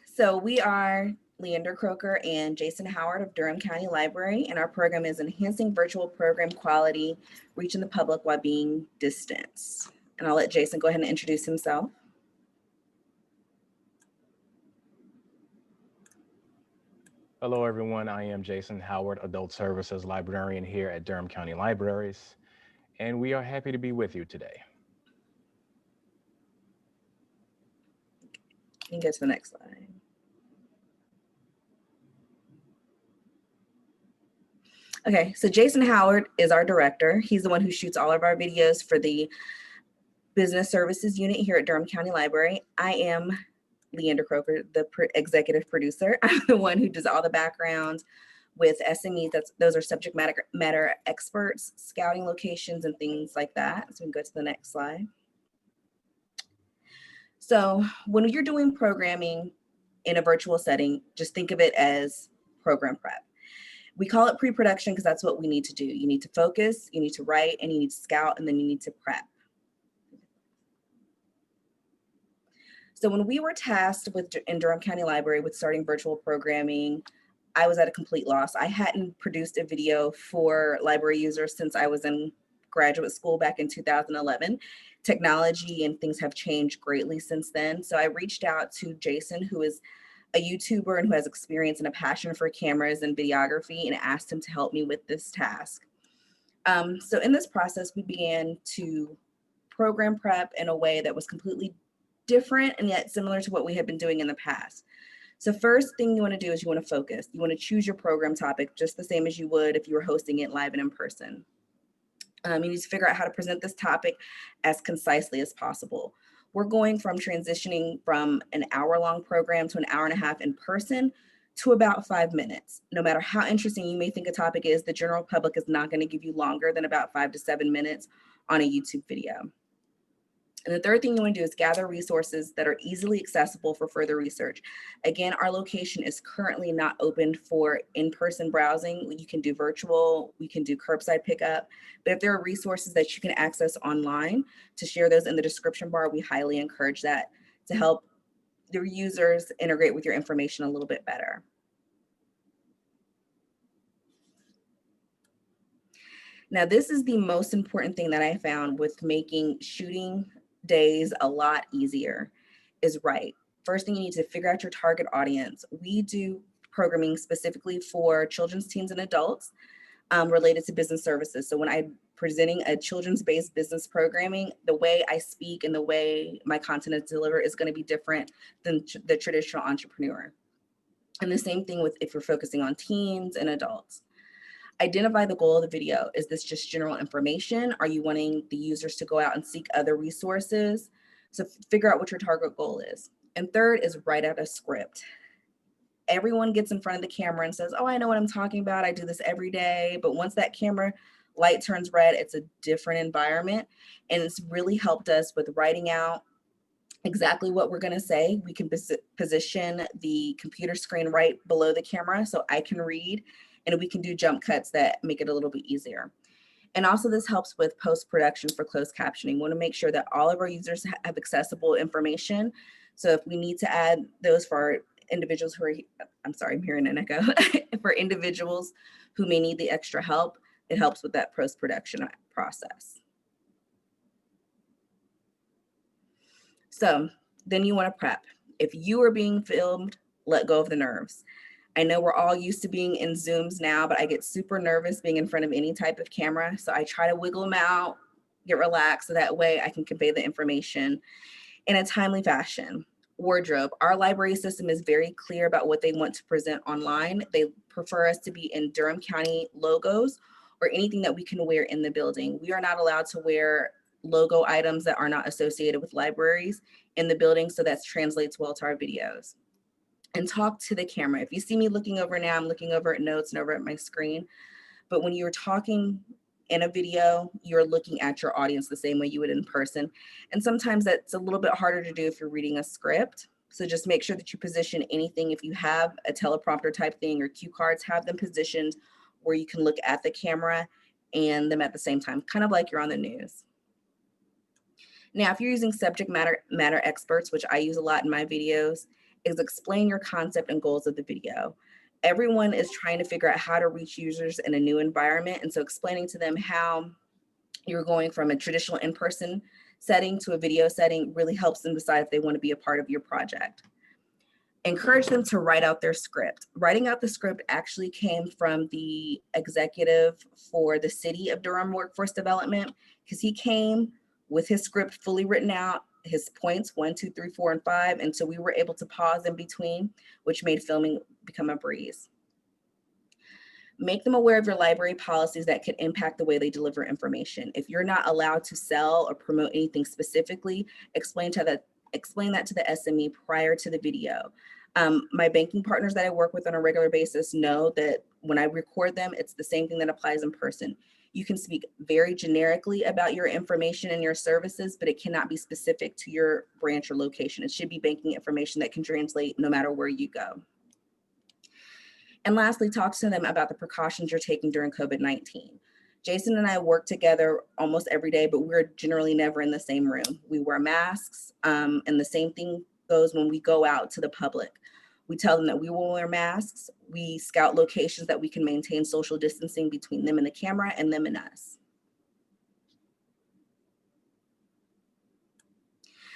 So we are Leander Croker and Jason Howard of Durham County Library, and our program is Enhancing Virtual Program Quality, Reaching the Public While Being Distanced. And I'll let Jason go ahead and introduce himself. Hello, everyone. I am Jason Howard, Adult Services Librarian here at Durham County Libraries, and we are happy to be with you today. You can go to the next slide. Okay, so Jason Howard is our director. He's the one who shoots all of our videos for the Business Services Unit here at Durham County Library. I am Leander Croker, the executive producer. I'm the one who does all the background with SMEs. Those are subject matter experts, scouting locations, and things like that. So we can go to the next slide. So when you're doing programming in a virtual setting, just think of it as program prep. We call it pre-production because that's what we need to do. You need to focus, you need to write, and you need to scout, and then you need to prep. So when we were tasked in Durham County Library with starting virtual programming, I was at a complete loss. I hadn't produced a video for library users since I was in graduate school back in 2011. Technology and things have changed greatly since then. So I reached out to Jason, who is a YouTuber and who has experience and a passion for cameras and videography, and asked him to help me with this task. So in this process, we began to program prep in a way that was completely different and yet similar to what we had been doing in the past. So first thing you want to do is you want to focus. You want to choose your program topic just the same as you would if you were hosting it live and in person. You need to figure out how to present this topic as concisely as possible. We're going from transitioning from an hour-long program to an hour and a half in person to about 5 minutes. No matter how interesting you may think a topic is, the general public is not going to give you longer than about 5 to 7 minutes on a YouTube video. And the third thing you want to do is gather resources that are easily accessible for further research. Again, our location is currently not open for in-person browsing. You can do virtual, we can do curbside pickup, but if there are resources that you can access online, to share those in the description bar, we highly encourage that to help your users integrate with your information a little bit better. Now, this is the most important thing that I found with making shooting days a lot easier is right. First thing, you need to figure out your target audience. We do programming specifically for children's, teens, and adults related to business services. So when I'm presenting a children's-based business programming, the way I speak and the way my content is delivered is going to be different than the traditional entrepreneur. And the same thing with if you're focusing on teens and adults. Identify the goal of the video. Is this just general information? Are you wanting the users to go out and seek other resources? So figure out what your target goal is. And third is write out a script. Everyone gets in front of the camera and says, oh, I know what I'm talking about. I do this every day. But once that camera light turns red, it's a different environment. And it's really helped us with writing out exactly what we're going to say. We can position the computer screen right below the camera so I can read, and we can do jump cuts that make it a little bit easier. And also this helps with post-production for closed captioning. We want to make sure that all of our users have accessible information. So if we need to add those for our individuals who are, I'm sorry, I'm hearing an echo, for individuals who may need the extra help, it helps with that post-production process. So then you want to prep. If you are being filmed, let go of the nerves. I know we're all used to being in Zooms now, but I get super nervous being in front of any type of camera. So I try to wiggle them out, get relaxed, so that way I can convey the information in a timely fashion. Wardrobe. Our library system is very clear about what they want to present online. They prefer us to be in Durham County logos or anything that we can wear in the building. We are not allowed to wear logo items that are not associated with libraries in the building, so that translates well to our videos. And talk to the camera. If you see me looking over now, I'm looking over at notes and over at my screen. But when you're talking in a video, you're looking at your audience the same way you would in person. And sometimes that's a little bit harder to do if you're reading a script. So just make sure that you position anything. If you have a teleprompter type thing or cue cards, have them positioned where you can look at the camera and them at the same time, kind of like you're on the news. Now, if you're using subject matter experts, which I use a lot in my videos, is explain your concept and goals of the video. Everyone is trying to figure out how to reach users in a new environment. And so explaining to them how you're going from a traditional in-person setting to a video setting really helps them decide if they want to be a part of your project. Encourage them to write out their script. Writing out the script actually came from the executive for the City of Durham Workforce Development, because he came with his script fully written out, his points 1, 2, 3, 4, and 5, and so we were able to pause in between, which made filming become a breeze. Make them aware of your library policies that could impact the way they deliver information. If you're not allowed to sell or promote anything specifically, explain that to the SME prior to the video. My banking partners that I work with on a regular basis know that when I record them, it's the same thing that applies in person. You can speak very generically about your information and your services, but it cannot be specific to your branch or location. It should be banking information that can translate no matter where you go. And lastly, talk to them about the precautions you're taking during COVID-19. Jason and I work together almost every day, but we're generally never in the same room. We wear masks, and the same thing goes when we go out to the public. We tell them that we will wear masks. We scout locations that we can maintain social distancing between them and the camera and them and us.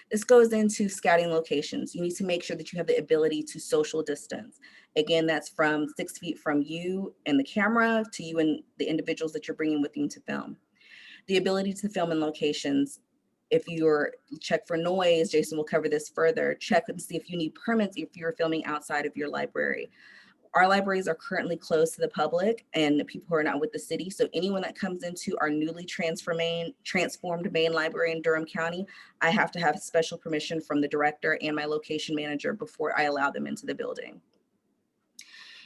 This goes into scouting locations. You need to make sure that you have the ability to social distance. Again, that's from 6 feet from you and the camera to you and the individuals that you're bringing with you to film. The ability to film in locations. If you're check for noise, Jason will cover this further. Check and see if you need permits if you're filming outside of your library. Our libraries are currently closed to the public and people who are not with the city. So anyone that comes into our newly transformed main library in Durham County, I have to have special permission from the director and my location manager before I allow them into the building.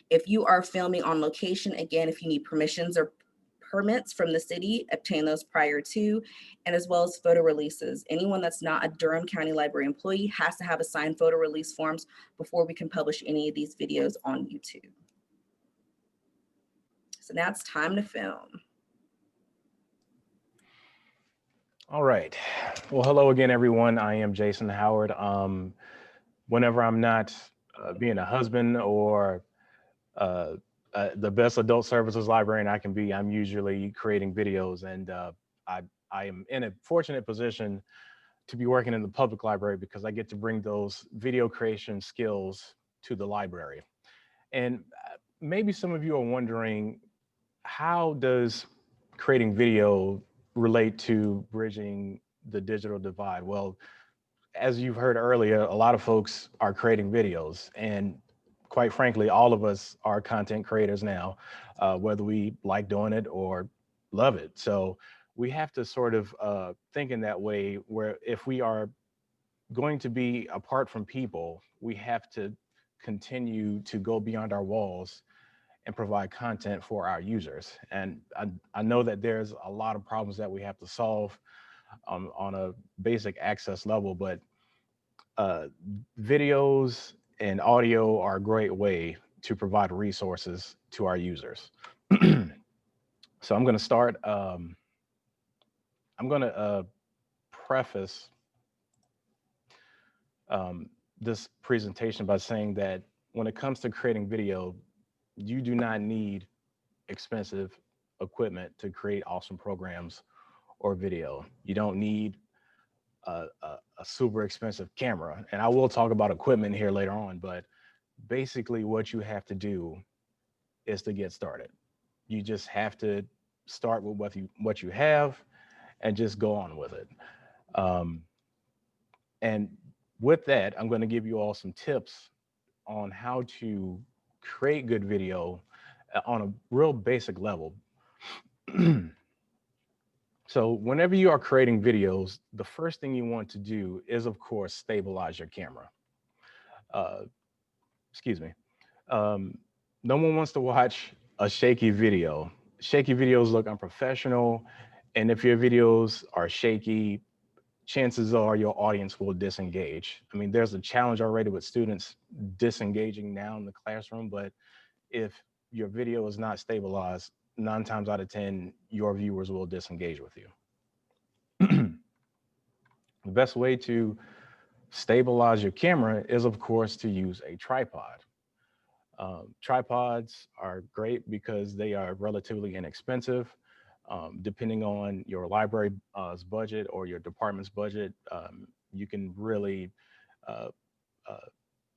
If you are filming on location, again, if you need permissions or permits from the city, obtain those prior to, and as well as photo releases. Anyone that's not a Durham County Library employee has to have assigned photo release forms before we can publish any of these videos on YouTube. So now it's time to film. All right. Well, hello again, everyone. I am Jason Howard. Whenever I'm not being a husband or the best adult services librarian I can be, I'm usually creating videos, and I am in a fortunate position to be working in the public library because I get to bring those video creation skills to the library. And maybe some of you are wondering, how does creating video relate to bridging the digital divide? Well, as you've heard earlier, a lot of folks are creating videos, and quite frankly, all of us are content creators now, whether we like doing it or love it. So we have to sort of think in that way, where if we are going to be apart from people, we have to continue to go beyond our walls and provide content for our users. And I know that there's a lot of problems that we have to solve on a basic access level, but videos and audio are a great way to provide resources to our users. So I'm going to start, I'm going to preface this presentation by saying that when it comes to creating video, you do not need expensive equipment to create awesome programs or video. You don't need a super expensive camera. And I will talk about equipment here later on, but basically what you have to do is to get started. You just have to start with what you have and just go on with it. And with that, I'm going to give you all some tips on how to create good video on a real basic level. So whenever you are creating videos, the first thing you want to do is, of course, stabilize your camera. Excuse me. No one wants to watch a shaky video. Shaky videos look unprofessional. And if your videos are shaky, chances are your audience will disengage. I mean, there's a challenge already with students disengaging now in the classroom, but if your video is not stabilized, 9 times out of 10, your viewers will disengage with you. The best way to stabilize your camera is, of course, to use a tripod. Tripods are great because they are relatively inexpensive. Depending on your library's budget or your department's budget, you can really uh, uh,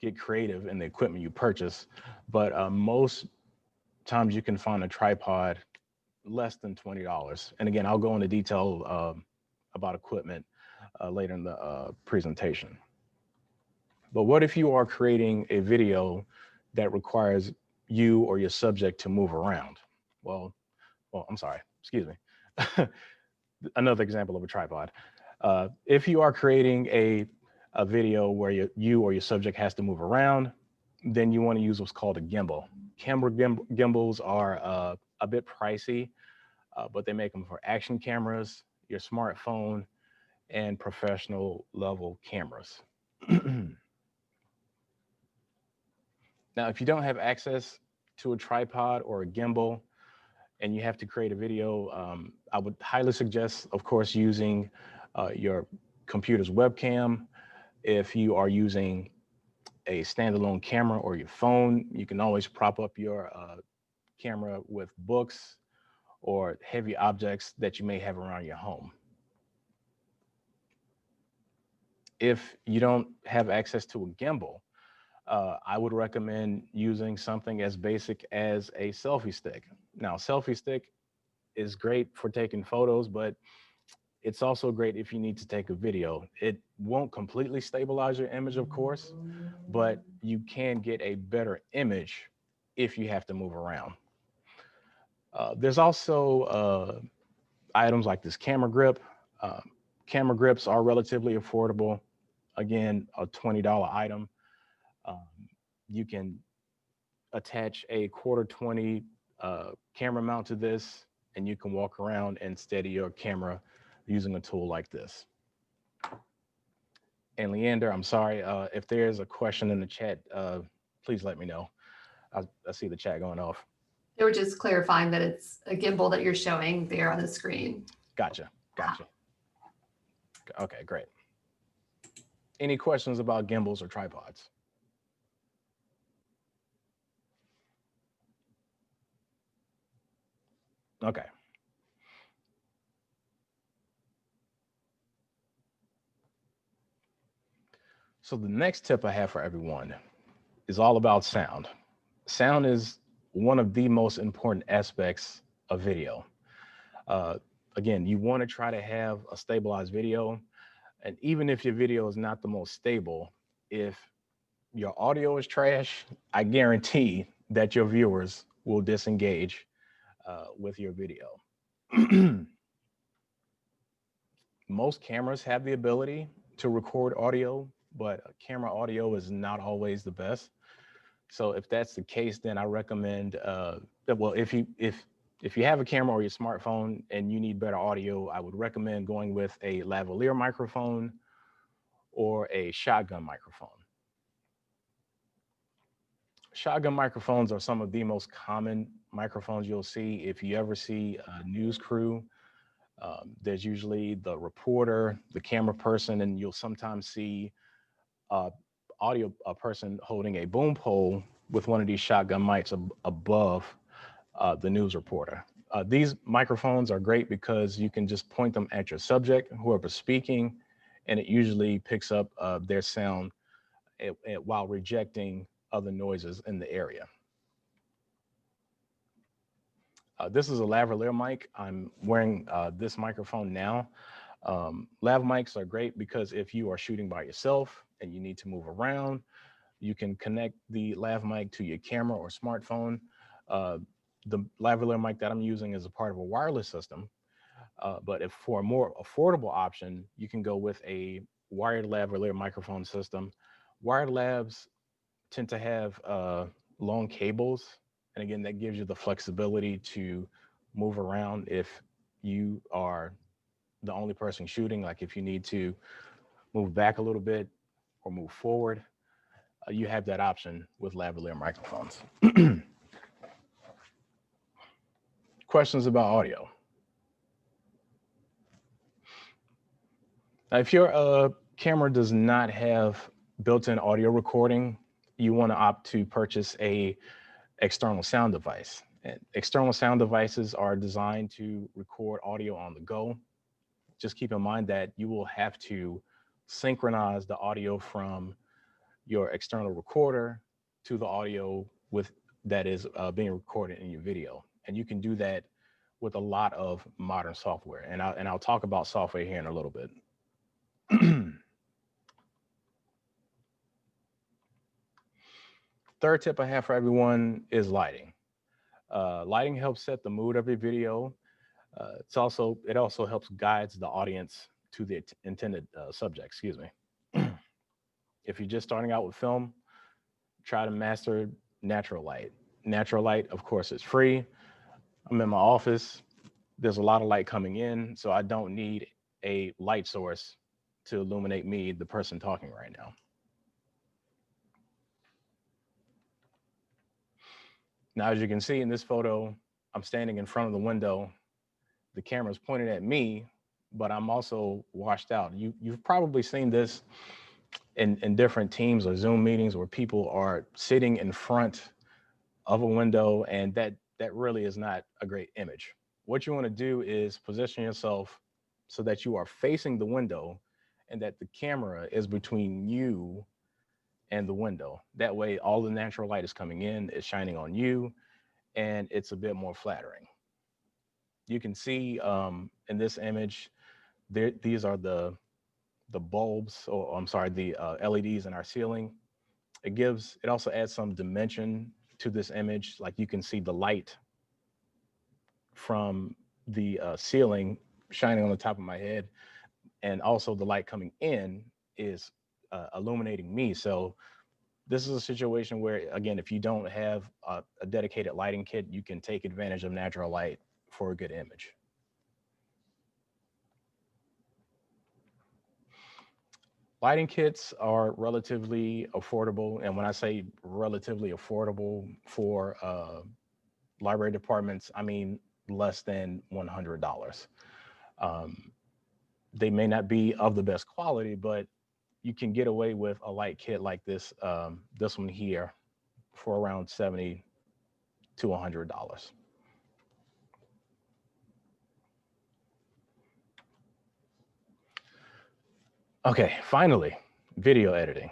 get creative in the equipment you purchase. But most times you can find a tripod less than $20. And again, I'll go into detail about equipment later in the presentation. But what if you are creating a video that requires you or your subject to move around? Well, I'm sorry, excuse me. Another example of a tripod. If you are creating a video where you or your subject has to move around, then you want to use what's called a gimbal. Gimbals are a bit pricey, but they make them for action cameras, your smartphone, and professional level cameras. Now, if you don't have access to a tripod or a gimbal and you have to create a video, I would highly suggest, of course, using your computer's webcam. If you are using a standalone camera or your phone, you can always prop up your camera with books or heavy objects that you may have around your home. If you don't have access to a gimbal, I would recommend using something as basic as a selfie stick. Now, selfie stick is great for taking photos, but it's also great if you need to take a video. It won't completely stabilize your image, of course, but you can get a better image if you have to move around. There's also items like this camera grip. Camera grips are relatively affordable. Again, a $20 item. You can attach a quarter-20 camera mount to this, and you can walk around and steady your camera using a tool like this. And Leander, I'm sorry, if there's a question in the chat, please let me know. I see the chat going off. They were just clarifying that it's a gimbal that you're showing there on the screen. Gotcha. Okay, great. Any questions about gimbals or tripods? Okay. So the next tip I have for everyone is all about sound. Sound is one of the most important aspects of video. Again, you want to try to have a stabilized video. And even if your video is not the most stable, if your audio is trash, I guarantee that your viewers will disengage with your video. Most cameras have the ability to record audio, but camera audio is not always the best. So if that's the case, then I recommend, well, if you have a camera or your smartphone and you need better audio, I would recommend going with a lavalier microphone or a shotgun microphone. Shotgun microphones are some of the most common microphones you'll see. If you ever see a news crew, there's usually the reporter, the camera person, and you'll sometimes see a person holding a boom pole with one of these shotgun mics above the news reporter. These microphones are great because you can just point them at your subject, whoever's speaking, and it usually picks up their sound while rejecting other noises in the area. This is a lavalier mic. I'm wearing this microphone now. Lav mics are great because if you are shooting by yourself and you need to move around, you can connect the lav mic to your camera or smartphone. The lavalier mic that I'm using is a part of a wireless system. But if for a more affordable option, you can go with a wired lavalier microphone system. Wired lavs tend to have long cables. And again, that gives you the flexibility to move around if you are the only person shooting, like if you need to move back a little bit or move forward, you have that option with lavalier microphones. Questions about audio? Now, if you're camera does not have built-in audio recording, you want to opt to purchase a external sound device. And external sound devices are designed to record audio on the go. Just keep in mind that you will have to synchronize the audio from your external recorder to the audio that is being recorded in your video. And you can do that with a lot of modern software. And I'll talk about software here in a little bit. Third tip I have for everyone is lighting. Lighting helps set the mood of your video. It also helps guides the audience to the intended subject, excuse me. If you're just starting out with film, try to master natural light. Natural light, of course, is free. I'm in my office. There's a lot of light coming in, so I don't need a light source to illuminate me, the person talking right now. Now, as you can see in this photo, I'm standing in front of the window. The camera's pointed at me, but I'm also washed out. You've probably seen this in different Teams or Zoom meetings where people are sitting in front of a window, and that really is not a great image. What you want to do is position yourself so that you are facing the window and that the camera is between you and the window. That way, all the natural light is coming in, it's shining on you, and it's a bit more flattering. You can see in this image, these are the bulbs, or I'm sorry, the LEDs in our ceiling. It also adds some dimension to this image. Like you can see the light from the ceiling shining on the top of my head, and also the light coming in is illuminating me. So this is a situation where, again, if you don't have a dedicated lighting kit, you can take advantage of natural light for a good image. Lighting kits are relatively affordable. And when I say relatively affordable for library departments, I mean less than $100. They may not be of the best quality, but you can get away with a light kit like this one here for around $70 to $100. Okay, finally, video editing.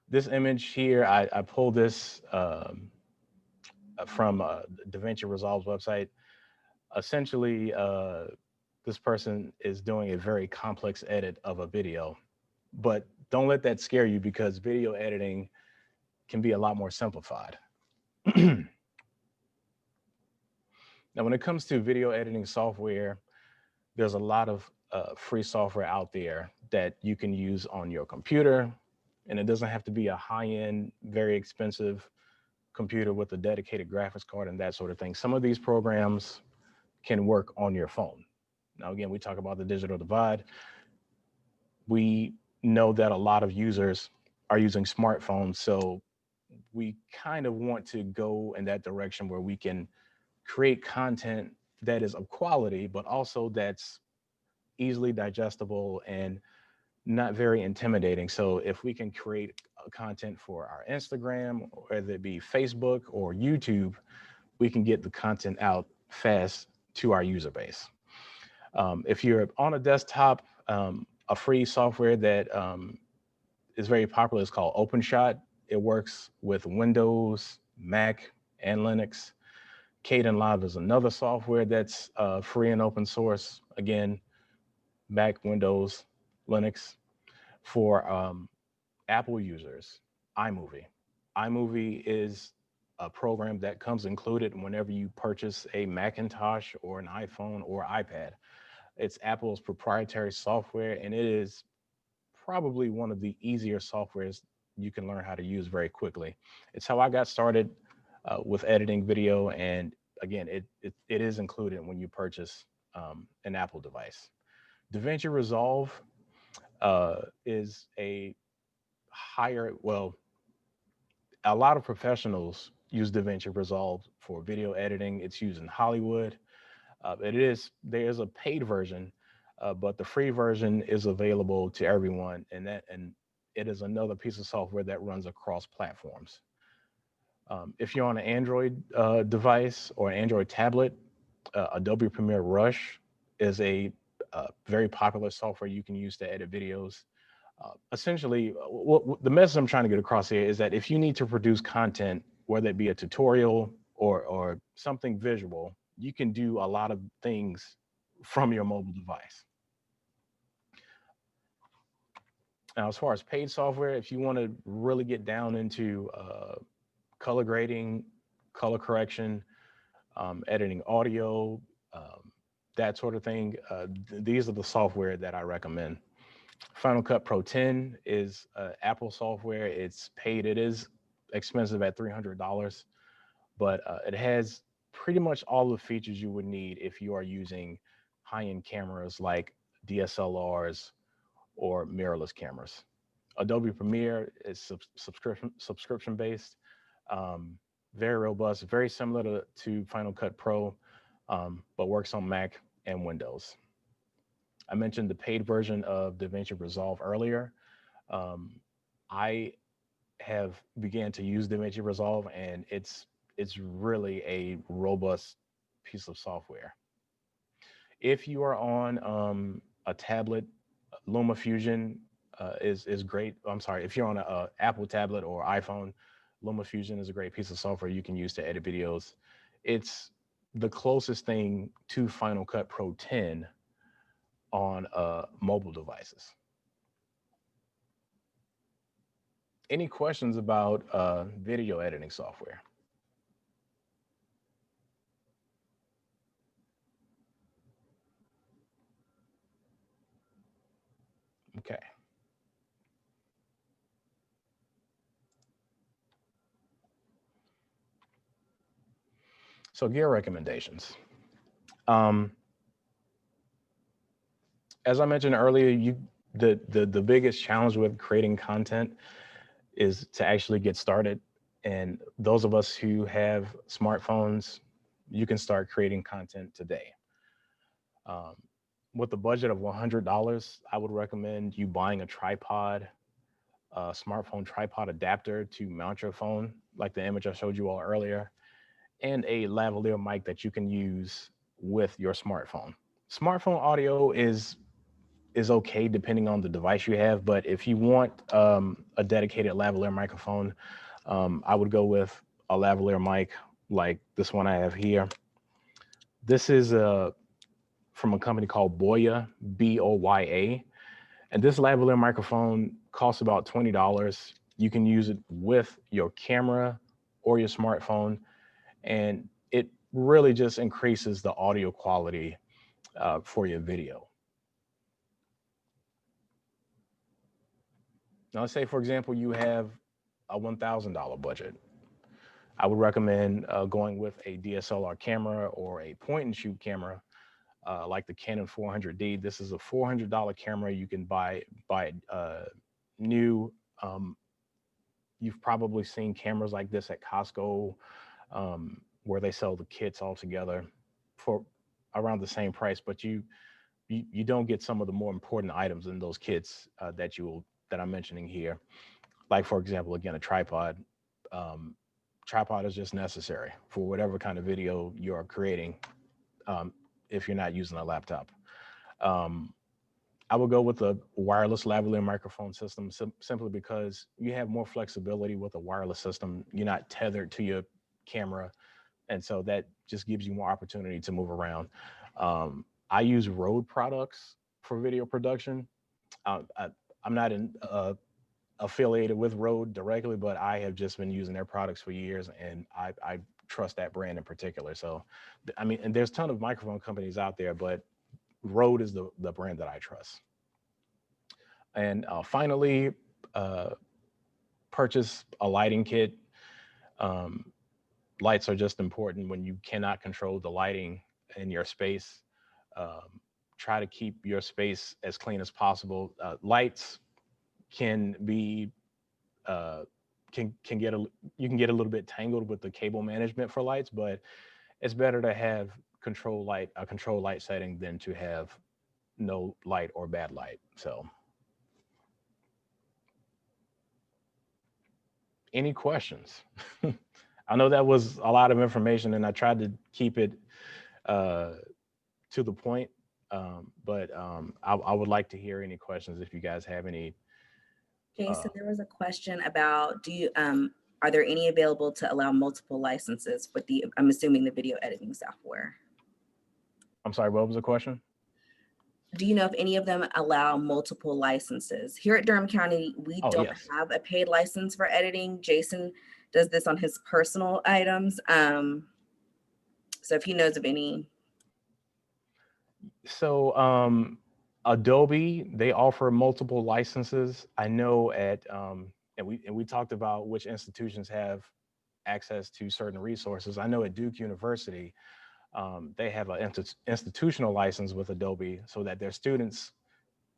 This image here, I pulled this from DaVinci Resolve's website. Essentially, this person is doing a very complex edit of a video, but don't let that scare you because video editing can be a lot more simplified. Now, when it comes to video editing software, there's a lot of free software out there that you can use on your computer, and it doesn't have to be a high-end, very expensive computer with a dedicated graphics card and that sort of thing. Some of these programs can work on your phone. Now, again, we talk about the digital divide. We know that a lot of users are using smartphones, so we kind of want to go in that direction where we can create content that is of quality, but also that's easily digestible and not very intimidating. So if we can create content for our Instagram, whether it be Facebook or YouTube, we can get the content out fast to our user base. If you're on a desktop, a free software that is very popular is called OpenShot. It works with Windows, Mac, and Linux. Kdenlive is another software that's free and open source. Again, Mac, Windows, Linux. For Apple users, iMovie. iMovie is a program that comes included whenever you purchase a Macintosh or an iPhone or iPad. It's Apple's proprietary software, and it is probably one of the easier softwares you can learn how to use very quickly. It's how I got started with editing video, and again, it is included when you purchase an Apple device. DaVinci Resolve is a a lot of professionals use DaVinci Resolve for video editing. It's used in Hollywood. There is a paid version but the free version is available to everyone, and it is another piece of software that runs across platforms. If you're on an Android device or an Android tablet, Adobe Premiere Rush is a very popular software you can use to edit videos. Essentially, the message I'm trying to get across here is that if you need to produce content, whether it be a tutorial or something visual, you can do a lot of things from your mobile device. Now, as far as paid software, if you want to really get down into color grading, color correction, editing audio, that sort of thing, these are the software that I recommend. Final Cut Pro 10 is Apple software. It's paid. It is expensive at $300, but it has pretty much all the features you would need if you are using high-end cameras like DSLRs or mirrorless cameras. Adobe Premiere is subscription based, very robust, very similar to Final Cut Pro, but works on Mac and Windows. I mentioned the paid version of DaVinci Resolve earlier. I have began to use DaVinci Resolve, and it's really a robust piece of software. If you are on a tablet, LumaFusion is great. I'm sorry, if you're on a Apple tablet or iPhone, LumaFusion is a great piece of software you can use to edit videos. It's the closest thing to Final Cut Pro 10 on mobile devices. Any questions about video editing software? Okay. So gear recommendations. As I mentioned earlier, the biggest challenge with creating content is to actually get started. And those of us who have smartphones, you can start creating content today. With a budget of $100, I would recommend you buying a tripod, a smartphone tripod adapter to mount your phone, like the image I showed you all earlier, and a lavalier mic that you can use with your smartphone. Smartphone audio is okay depending on the device you have, but if you want a dedicated lavalier microphone, I would go with a lavalier mic like this one I have here. This is from a company called Boya, B-O-Y-A. And this lavalier microphone costs about $20. You can use it with your camera or your smartphone, and it really just increases the audio quality for your video. Now, let's say, for example, you have a $1,000 budget. I would recommend going with a DSLR camera or a point and shoot camera like the Canon 400D. This is a $400 camera. You can buy new. You've probably seen cameras like this at Costco, where they sell the kits all together for around the same price, but you don't get some of the more important items in those kits that I'm mentioning here. Like, for example, again, a tripod. Tripod is just necessary for whatever kind of video you are creating. If you're not using a laptop, I would go with a wireless lavalier microphone system simply because you have more flexibility with a wireless system. You're not tethered to your camera, and so that just gives you more opportunity to move around. I use Rode products for video production. I'm not affiliated with Rode directly, but I have just been using their products for years, and I trust that brand in particular. So, I mean, and there's a ton of microphone companies out there, but Rode is the brand that I trust. And finally, purchase a lighting kit. Lights are just important when you cannot control the lighting in your space. Try to keep your space as clean as possible. Lights can be you can get a little bit tangled with the cable management for lights, but it's better to have a control light setting than to have no light or bad light. So any questions? I know that was a lot of information and I tried to keep it to the point, but I would like to hear any questions if you guys have any. Jason, there was a question about, are there any available to allow multiple licenses with I'm assuming the video editing software? I'm sorry, what was the question? Do you know if any of them allow multiple licenses? Here at Durham County, we don't Yes. have a paid license for editing. Jason does this on his personal items. So if he knows of any. So Adobe, they offer multiple licenses. I know at and we talked about which institutions have access to certain resources. I know at Duke University, they have an institutional license with Adobe so that their students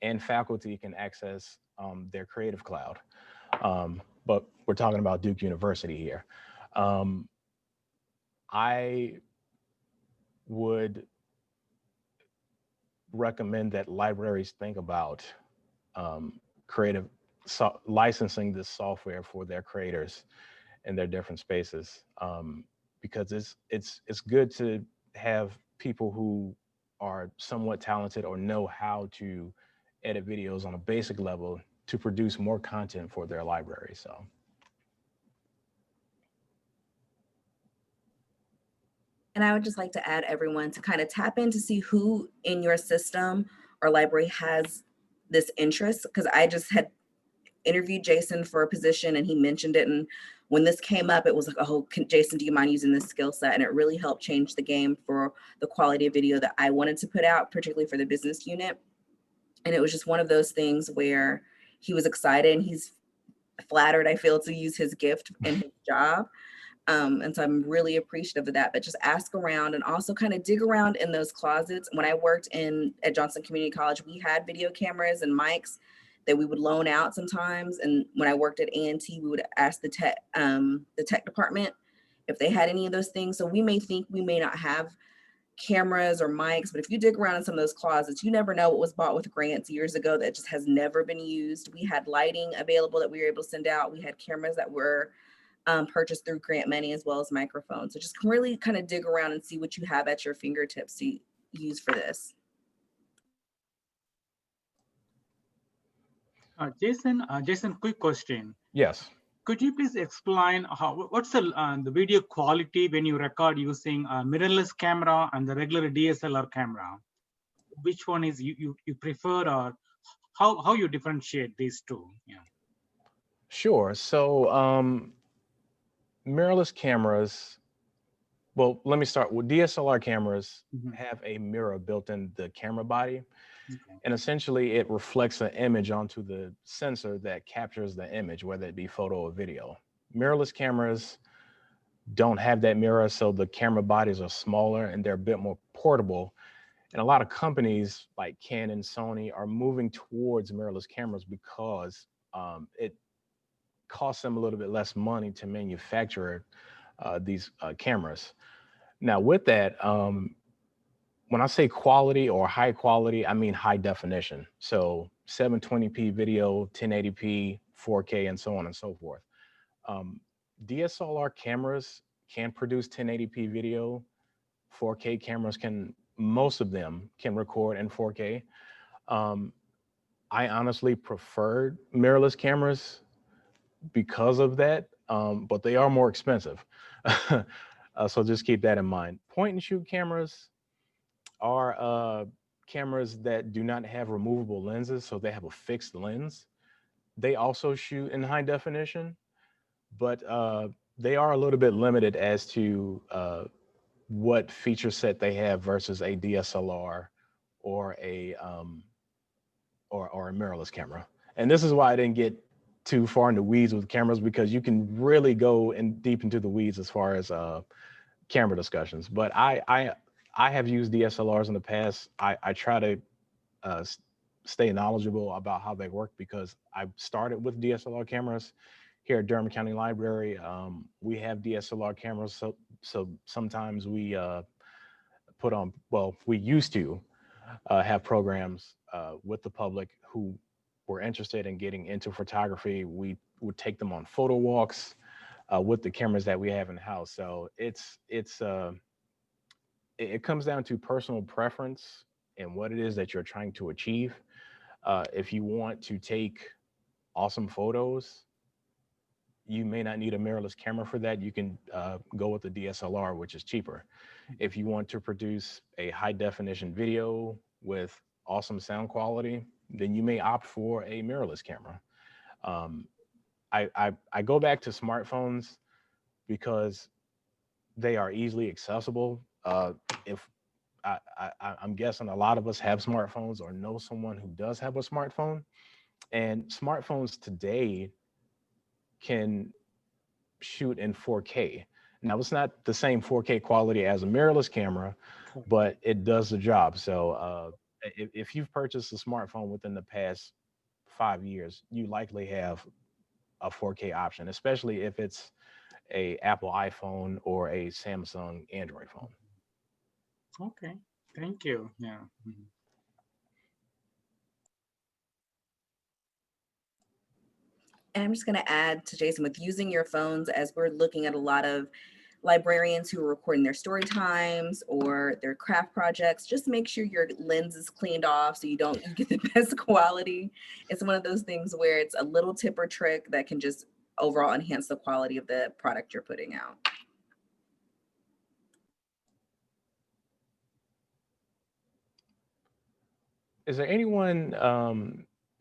and faculty can access their Creative Cloud. But we're talking about Duke University here. I would recommend that libraries think about licensing this software for their creators in their different spaces, because it's good to have people who are somewhat talented or know how to edit videos on a basic level to produce more content for their library. So. And I would just like to add everyone to kind of tap in to see who in your system or library has this interest, because I just had interviewed Jason for a position and he mentioned it. And when this came up, it was like, oh, Jason, do you mind using this skill set? And it really helped change the game for the quality of video that I wanted to put out, particularly for the business unit. And it was just one of those things where he was excited and he's flattered, I feel, to use his gift in his job. And so I'm really appreciative of that, but just ask around and also kind of dig around in those closets. When I worked at Johnson Community College, we had video cameras and mics that we would loan out sometimes. And when I worked at A&T, we would ask the tech department if they had any of those things. So we may think we may not have cameras or mics, but if you dig around in some of those closets, you never know what was bought with grants years ago that just has never been used. We had lighting available that we were able to send out. We had cameras that were purchased through grant money, as well as microphones. So just really kind of dig around and see what you have at your fingertips to use for this. Jason, quick question. Yes. Could you please explain what's the video quality when you record using a mirrorless camera and the regular DSLR camera? Which one is you prefer, or how you differentiate these two? Yeah. Sure. So mirrorless cameras, well, let me start with DSLR cameras. Have a mirror built in the camera body. Okay. And essentially it reflects an image onto the sensor that captures the image, whether it be photo or video. Mirrorless cameras don't have that mirror, so the camera bodies are smaller and they're a bit more portable. And a lot of companies like Canon, Sony are moving towards mirrorless cameras because it costs them a little bit less money to manufacture these cameras. Now with that, when I say quality or high quality, I mean high definition. So 720p video, 1080p, 4K, and so on and so forth. DSLR cameras can produce 1080p video. 4K cameras most of them can record in 4K. I honestly prefer mirrorless cameras because of that, but they are more expensive. So just keep that in mind. Point and shoot cameras are cameras that do not have removable lenses, so they have a fixed lens. They also shoot in high definition, but they are a little bit limited as to what feature set they have versus a DSLR or a mirrorless camera. And this is why I didn't get too far in the weeds with cameras, because you can really go deep into the weeds as far as camera discussions. But I have used DSLRs in the past. I try to stay knowledgeable about how they work because I started with DSLR cameras. Here at Durham County Library, we have DSLR cameras, so sometimes we put on, well, we used to have programs with the public who were interested in getting into photography. We would take them on photo walks with the cameras that we have in house. So it comes down to personal preference and what it is that you're trying to achieve. If you want to take awesome photos, you may not need a mirrorless camera for that. You can go with the DSLR, which is cheaper. If you want to produce a high definition video with awesome sound quality, then you may opt for a mirrorless camera. I go back to smartphones because they are easily accessible. If I'm guessing a lot of us have smartphones or know someone who does have a smartphone, and smartphones today can shoot in 4K. Now, it's not the same 4K quality as a mirrorless camera, but it does the job. So if you've purchased a smartphone within the past 5 years, you likely have a 4K option, especially if it's a Apple iPhone or a Samsung Android phone. Okay, thank you. Yeah. Mhm. And I'm just going to add to Jason with using your phones, as we're looking at a lot of librarians who are recording their story times or their craft projects. Just make sure your lens is cleaned off so you get the best quality. It's one of those things where it's a little tip or trick that can just overall enhance the quality of the product you're putting out. Is there anyone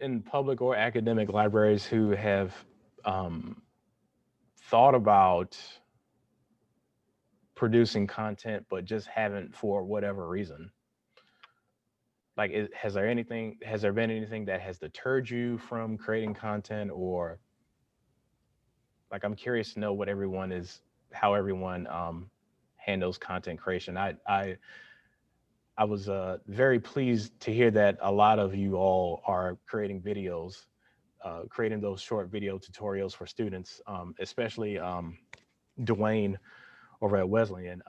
in public or academic libraries who have thought about producing content but just haven't for whatever reason? Like, has there been anything that has deterred you from creating content? Or like, I'm curious to know how everyone handles content creation. I was very pleased to hear that a lot of you all are creating videos, creating those short video tutorials for students, especially Dwayne over at Wesleyan.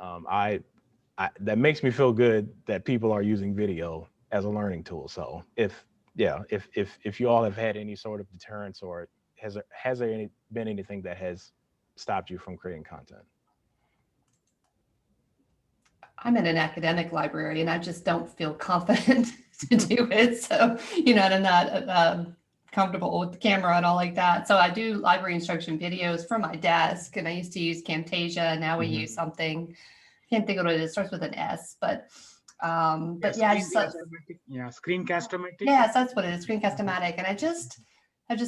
That makes me feel good that people are using video as a learning tool. So if you all have had any sort of deterrence, or has there been anything that has stopped you from creating content? I'm in an academic library and I just don't feel confident to do it. So, and I'm not comfortable with the camera and all like that. So I do library instruction videos from my desk, and I used to use Camtasia. Now we use something, I can't think of what it is. It starts with an S, but yeah, Screencast-O-Matic. Yes, that's what it is, Screencast-O-Matic. And I just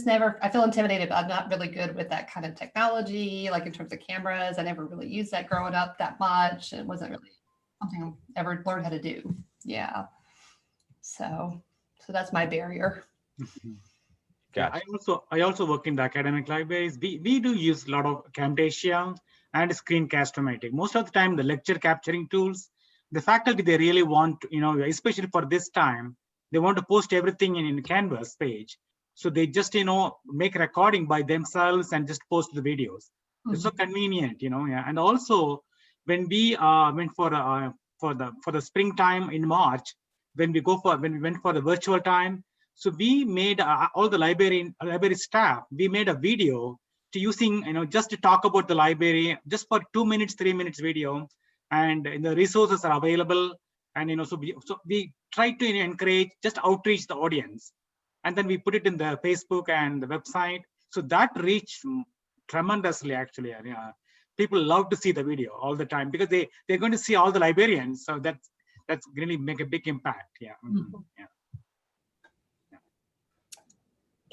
never, I feel intimidated, but I'm not really good with that kind of technology, like in terms of cameras. I never really used that growing up that much. It wasn't really something I ever learned how to do. Yeah. So that's my barrier. Gotcha. I also work in the academic libraries. We do use a lot of Camtasia and Screencast-O-Matic. Most of the time, the lecture capturing tools, the faculty, they really want, especially for this time, they want to post everything in Canvas page. So they just, make recording by themselves and just post the videos. It's so convenient, yeah. And also, when we went for the springtime in March, when we went for the virtual time, so we made all the library staff, we made a video to using, just to talk about the library, just for 2 minutes, 3 minutes video, and the resources are available. And so we try to encourage, just outreach the audience, and then we put it in the Facebook and the website. So that reached tremendously, actually. People love to see the video all the time because they're going to see all the librarians. So that's really make a big impact. Yeah. Yeah.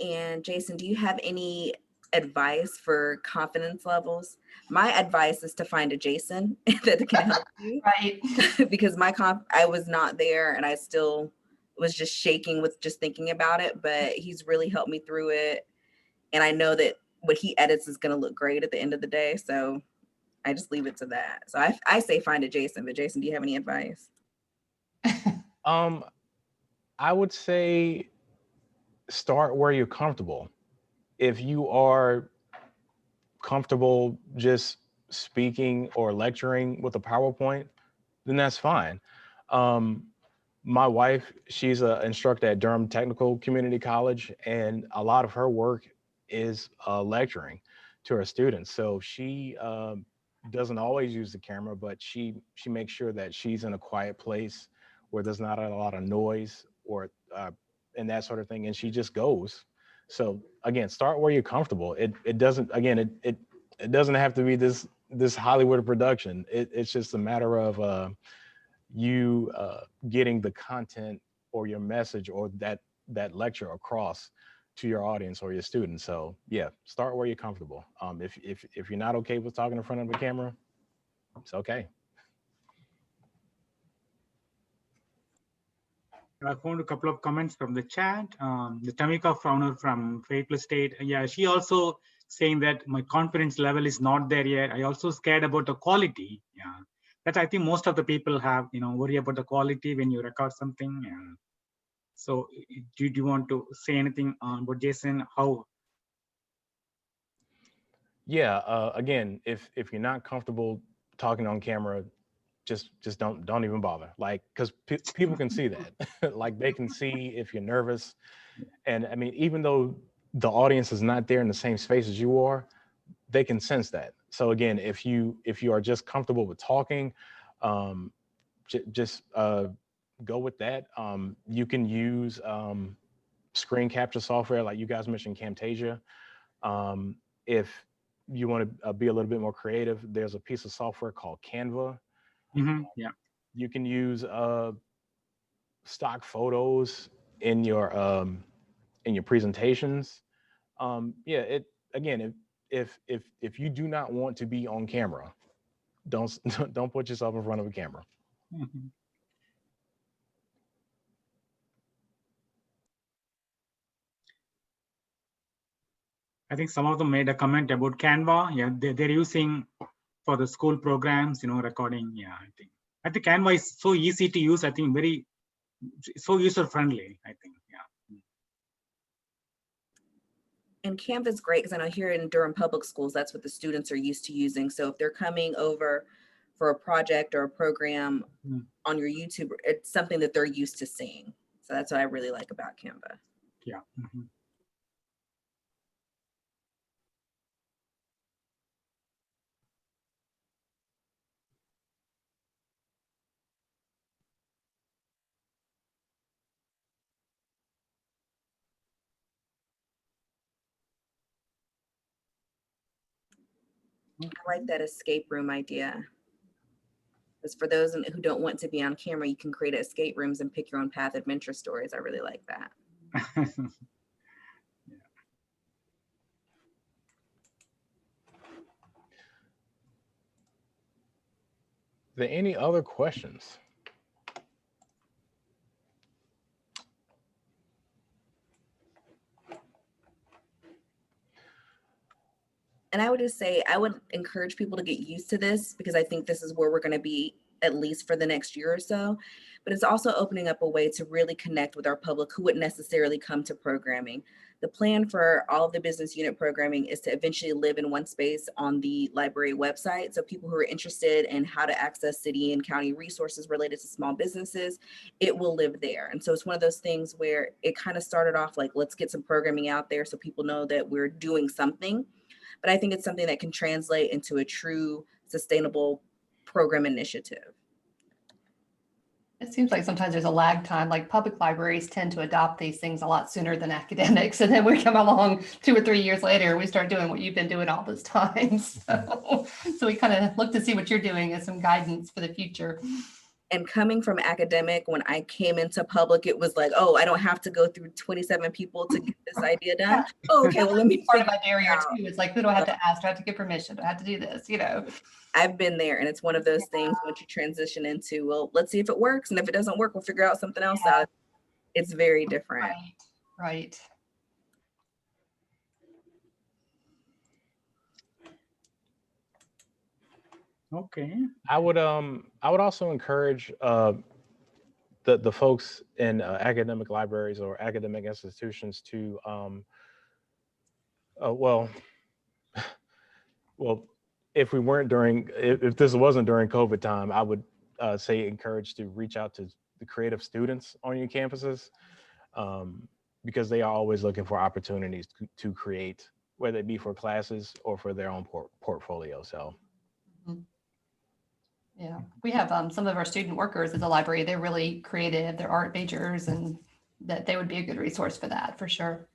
And Jason, do you have any advice for confidence levels? My advice is to find a Jason that can help you. Right. Because I was not there, and I still was just shaking with just thinking about it, but he's really helped me through it. And I know that what he edits is going to look great at the end of the day. So I just leave it to that. So I say find a Jason, but Jason, do you have any advice? I would say start where you're comfortable. If you are comfortable just speaking or lecturing with a PowerPoint, then that's fine. My wife, she's an instructor at Durham Technical Community College, and a lot of her work is lecturing to her students. So she doesn't always use the camera, but she makes sure that she's in a quiet place where there's not a lot of noise or and that sort of thing, and she just goes. So again, start where you're comfortable. It doesn't, again, it doesn't have to be this Hollywood production. It's just a matter of you getting the content or your message or that lecture across to your audience or your students. So yeah, start where you're comfortable. If you're not okay with talking in front of a camera, it's okay. I found a couple of comments from the chat. The Tamika Frowner from Faithless State. Yeah, she also saying that my confidence level is not there yet. I also scared about the quality. Yeah, that I think most of the people have, worry about the quality when you record something. Yeah. So do you want to say anything about Jason? How? Yeah, again, if you're not comfortable talking on camera, just don't even bother. Like, because people can see that. Like, they can see if you're nervous. And I mean, even though the audience is not there in the same space as you are, they can sense that. So again, if you are just comfortable with talking, just go with that. You can use screen capture software, like you guys mentioned Camtasia. If you want to be a little bit more creative, there's a piece of software called Canva. Yeah. You can use stock photos in your presentations. Yeah, it again, if you do not want to be on camera, don't put yourself in front of a camera. Mhm. I think some of them made a comment about Canva. Yeah, they're using for the school programs, recording. Yeah, I think Canva is so easy to use. I think very so user friendly. I think. Yeah. And Canva is great because I know here in Durham Public Schools, that's what the students are used to using. So if they're coming over for a project or a program on your YouTube, it's something that they're used to seeing. So that's what I really like about Canva. Yeah. I like that escape room idea. Because for those who don't want to be on camera, you can create escape rooms and pick your own path adventure stories. I really like that. Are there any other questions? And I would just say, I would encourage people to get used to this because I think this is where we're going to be at least for the next year or so. But it's also opening up a way to really connect with our public who wouldn't necessarily come to programming. The plan for all of the business unit programming is to eventually live in one space on the library website. So people who are interested in how to access city and county resources related to small businesses, it will live there. And so it's one of those things where it kind of started off like, let's get some programming out there so people know that we're doing something. But I think it's something that can translate into a true sustainable program initiative. It seems like sometimes there's a lag time, like public libraries tend to adopt these things a lot sooner than academics. And then we come along 2 or 3 years later, and we start doing what you've been doing all this time. So we kind of look to see what you're doing as some guidance for the future. And coming from academic, when I came into public, it was like, oh, I don't have to go through 27 people to get this idea done. Yeah. Oh, okay, well, let me part of my barrier too. It's like, who do I have to ask? Do I have to get permission? Do I have to do this? I've been there, and it's one of those things once you transition into, well, let's see if it works. And if it doesn't work, we'll figure out something else out. It's very different. Right. Okay. I would also encourage the folks in academic libraries or academic institutions to well, if this wasn't during COVID time, I would say encourage to reach out to the creative students on your campuses, because they are always looking for opportunities to create, whether it be for classes or for their own portfolio. So. Yeah, we have some of our student workers at the library. They're really creative. They're art majors, and that they would be a good resource for that, for sure.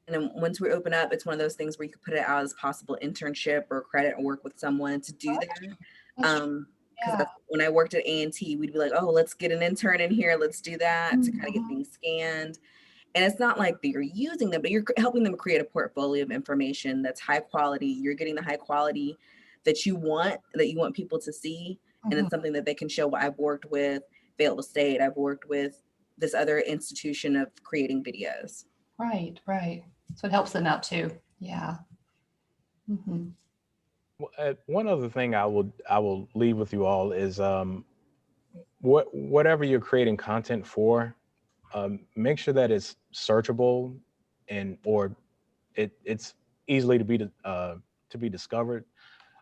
And then once we open up, it's one of those things where you could put it out as possible internship or credit and work with someone to do that. Because when I worked at A&T, we'd be like, oh, let's get an intern in here. Let's do that to kind of get things scanned. And it's not like that you're using them, but you're helping them create a portfolio of information that's high quality. You're getting the high quality that you want people to see. And it's something that they can show. Well, I've worked with Vail State. I've worked with this other institution of creating videos. Right, right. So it helps them out too. Yeah. One other thing I will leave with you all is whatever you're creating content for, make sure that it's searchable or it's easily to be discovered.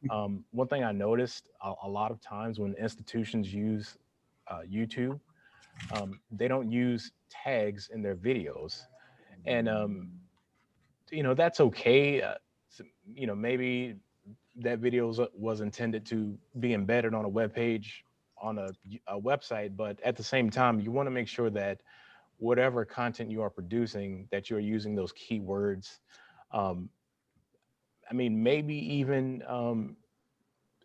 One thing I noticed a lot of times when institutions use YouTube, they don't use tags in their videos, and that's okay. Maybe that video was intended to be embedded on a web page on a website, but at the same time, you want to make sure that whatever content you are producing, that you're using those keywords. Maybe even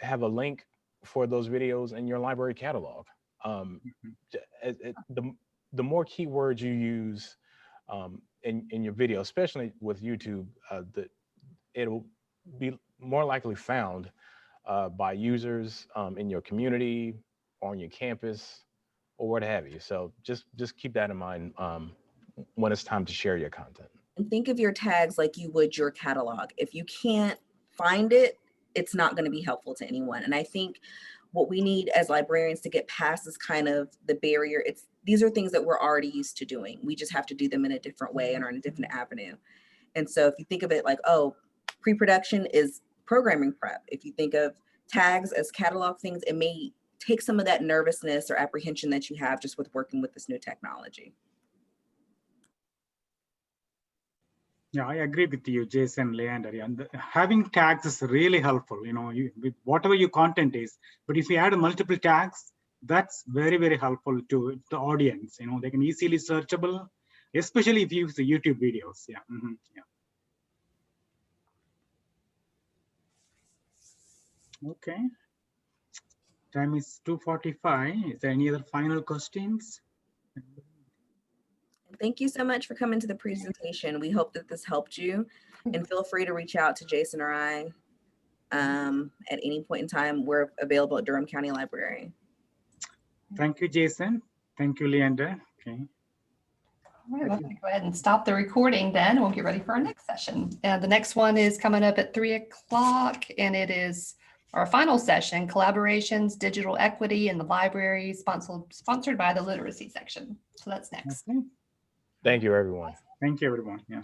have a link for those videos in your library catalog. The more keywords you use in your video, especially with YouTube, it'll be more likely found by users in your community, on your campus, or what have you. So just keep that in mind when it's time to share your content. And think of your tags like you would your catalog. If you can't find it, it's not going to be helpful to anyone. And I think what we need as librarians to get past is kind of the barrier. These are things that we're already used to doing. We just have to do them in a different way and on a different avenue. And so if you think of it like, oh, pre-production is programming prep. If you think of tags as catalog things, it may take some of that nervousness or apprehension that you have just with working with this new technology. Yeah, I agree with you, Jason, Leander. And having tags is really helpful, with whatever your content is. But if you add multiple tags, that's very, very helpful to the audience. They can easily searchable, especially if you use the YouTube videos. Yeah. Okay. Time is 2:45. Is there any other final questions? Thank you so much for coming to the presentation. We hope that this helped you, and feel free to reach out to Jason or I at any point in time. We're available at Durham County Library. Thank you, Jason. Thank you, Leander. Okay. All right, I'm going to go ahead and stop the recording then. We'll get ready for our next session. And the next one is coming up at 3 o'clock, and it is our final session, Collaborations, Digital Equity in the Library, sponsored by the Literacy section. So that's next. Okay. Thank you, everyone. Thank you, everyone. Yeah.